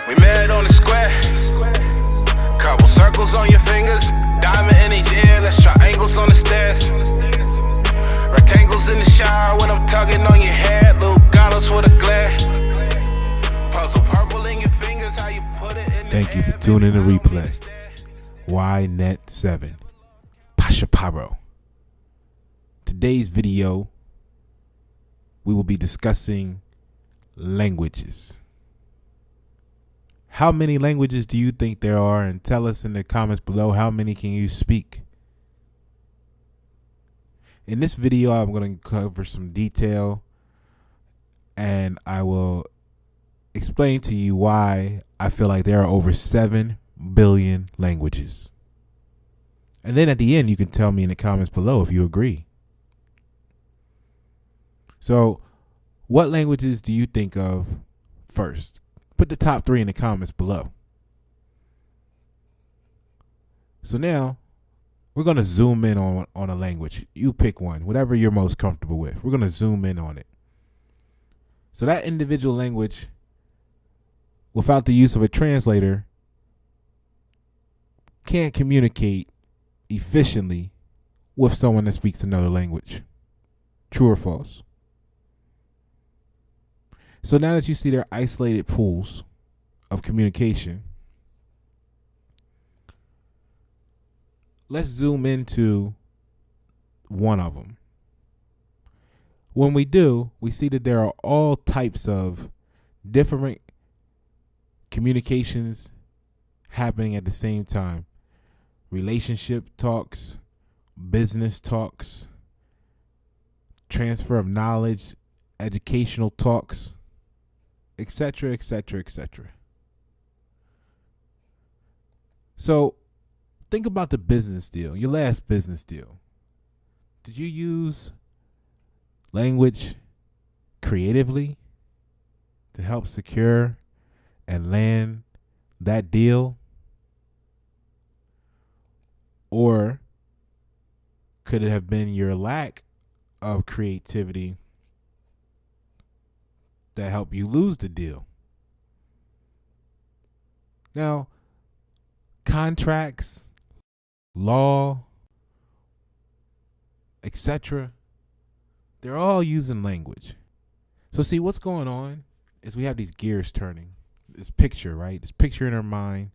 We met on the square. Couple circles on your fingers. Diamond in each ear. Let's try angles on the stairs. Rectangles in the shower when I'm tugging on your head. Little goggles with a glare. Puzzle purple in your fingers. How you put it in the Thank you for tuning in to Replay. YNet7. Pasha Paro. Today's video, we will be discussing languages. How many languages do you think there are? And tell us in the comments below, how many can you speak? In this video, I'm going to cover some detail, and I will explain to you why I feel like there are over 7 billion languages. And then at the end, you can tell me in the comments below if you agree. So, what languages do you think of first? Put the top 3 in the comments below. So now, we're going to zoom in on a language. You pick one, whatever you're most comfortable with. We're going to zoom in on it. So that individual language, without the use of a translator, can't communicate efficiently with someone that speaks another language. True or false? So now that you see their isolated pools of communication, let's zoom into one of them. When we do, we see that there are all types of different communications happening at the same time. Relationship talks, business talks, transfer of knowledge, educational talks, etc., etc., etc. So think about the business deal, your last business deal. Did you use language creatively to help secure and land that deal? Or could it have been your lack of creativity that helped you lose the deal? Now, contracts, law, etc., they're all using language. So see, what's going on is we have these gears turning. This picture, right? This picture in our mind,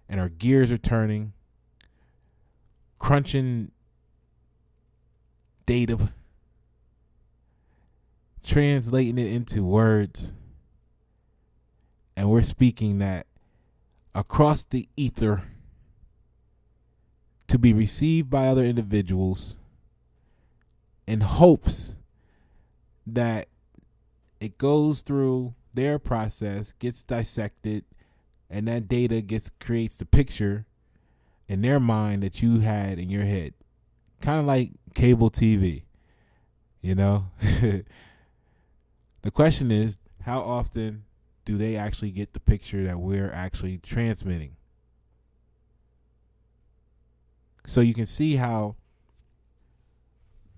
and our gears are turning, crunching data, translating it into words, and we're speaking that across the ether to be received by other individuals in hopes that it goes through their process, gets dissected, and that data creates the picture in their mind that you had in your head. Kind of like cable TV, you know? The question is, how often do they actually get the picture that we're actually transmitting? So you can see how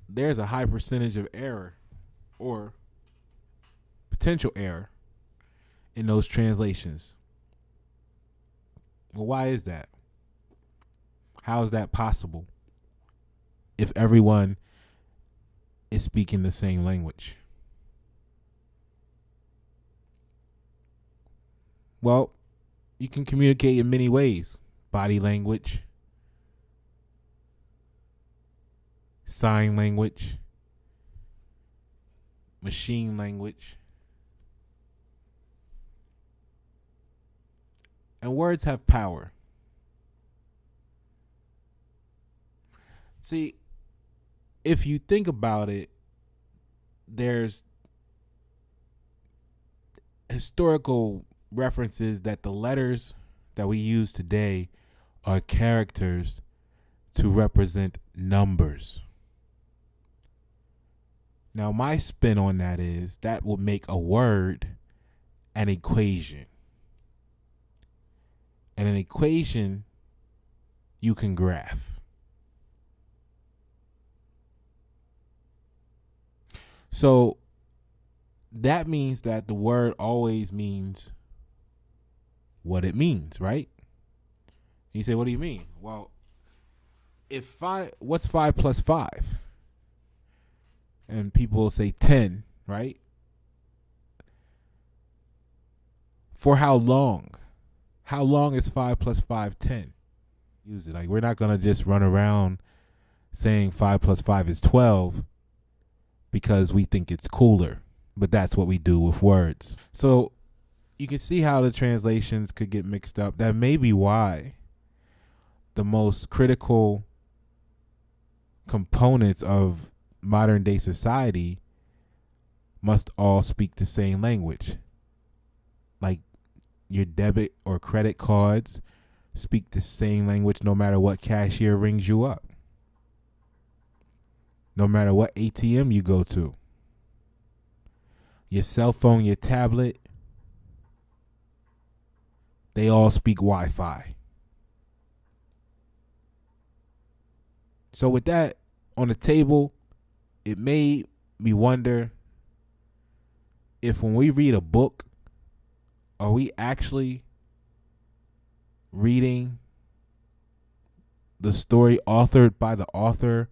there's a high percentage of error or potential error in those translations. Well, why is that? How is that possible if everyone is speaking the same language? Well, you can communicate in many ways. Body language, sign language, machine language. And words have power. See, if you think about it, there's historical references that the letters that we use today are characters to represent numbers. Now, my spin on that is that would make a word an equation. And an equation you can graph. So that means that the word always means what it means, right? You say, what do you mean? Well, what's 5 plus 5? And people will say 10, right? For how long? How long is 5 plus 5 10? Use it. Like, we're not going to just run around saying 5 plus 5 is 12 because we think it's cooler. But that's what we do with words. So you can see how the translations could get mixed up. That may be why the most critical components of modern day society must all speak the same language. Like, your debit or credit cards speak the same language no matter what cashier rings you up. No matter what ATM you go to. Your cell phone, your tablet, they all speak Wi-Fi. So with that on the table, it made me wonder if when we read a book, are we actually reading the story authored by the author,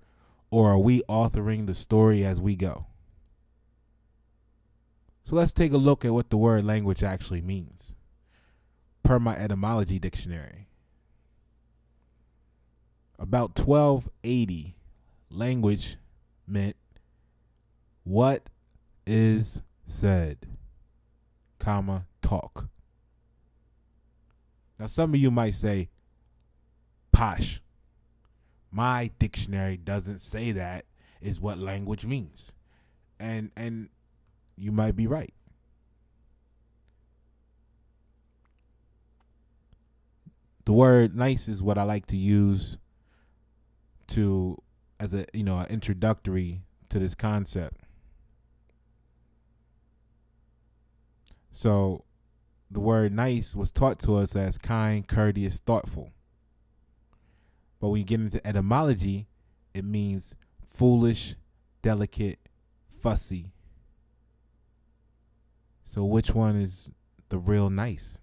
or are we authoring the story as we go? So let's take a look at what the word language actually means, per my etymology dictionary. About 1280, language meant what is said, comma, talk. Now, some of you might say, Posh, my dictionary doesn't say that is what language means. And you might be right. The word nice is what I like to use as a, an introductory to this concept. So the word nice was taught to us as kind, courteous, thoughtful. But when you get into etymology, it means foolish, delicate, fussy. So which one is the real nice?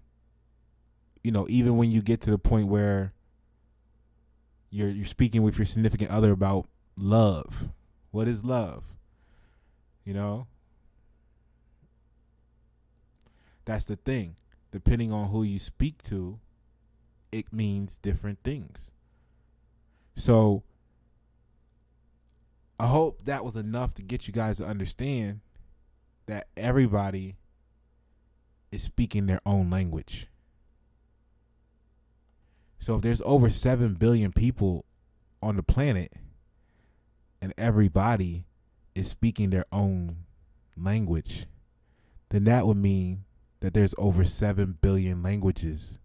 Even when you get to the point where you're speaking with your significant other about love. What is love? That's the thing. Depending on who you speak to, it means different things. So I hope that was enough to get you guys to understand that everybody is speaking their own language. So if there's over 7 billion people on the planet and everybody is speaking their own language, then that would mean that there's over 7 billion languages.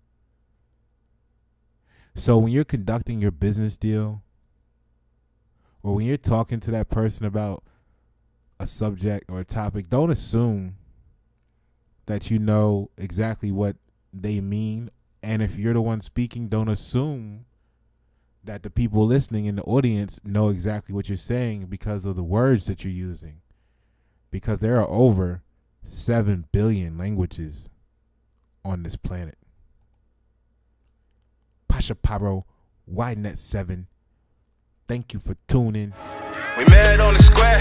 So when you're conducting your business deal, or when you're talking to that person about a subject or a topic, don't assume that you know exactly what they mean. And if you're the one speaking, don't assume that the people listening in the audience know exactly what you're saying because of the words that you're using. Because there are over 7 billion languages on this planet. Pasha Paro, Widenet 7. Thank you for tuning. We met on the square.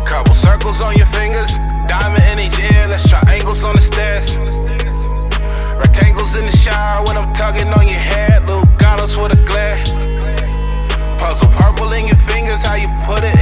Couple circles on your fingers. Diamond in each ear. Let's try angles on the stairs. Rectangles in the shower when I'm tugging on your head. Little goggles with a glare. Puzzle purple in your fingers. How you put it